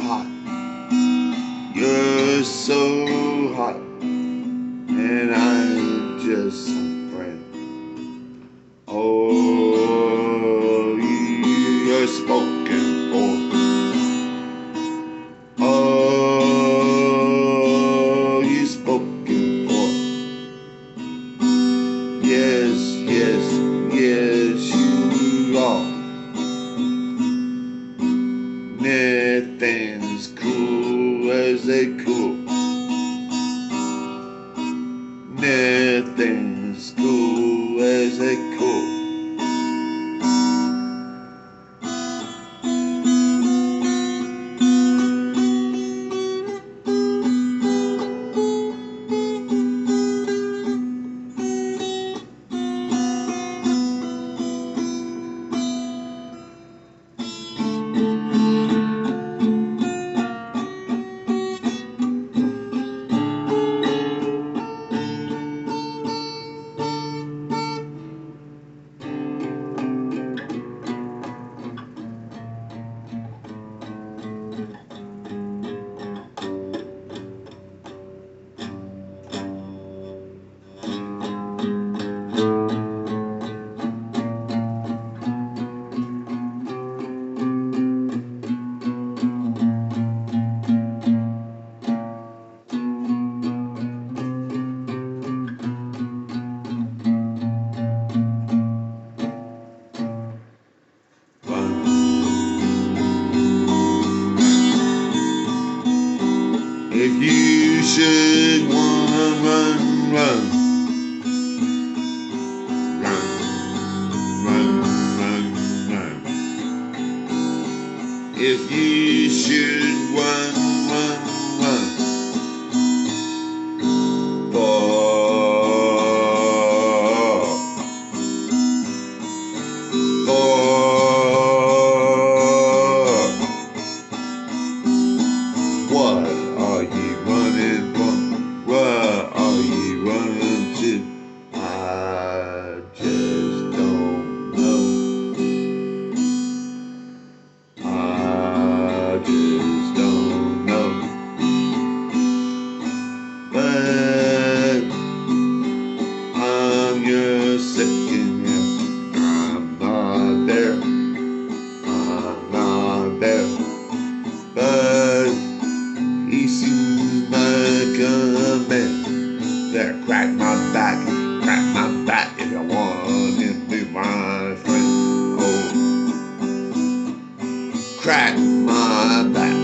hot. You're so hot. And I'm just some friend. Oh, you're spoken for. Oh, you spoken for. Yes, yes, yes, you are. Nothing's cool as they cool. Nothing's cool as they cool. If you should wanna run, run, run, run, run, run. If you should run, run, run, what are you running from? Where are you running to? I just don't know. I just don't know. But I'm your second year. I'm not there. I'm not there. But he seems like a man. There, crack my back if you want him to be my friend. Oh, crack my back.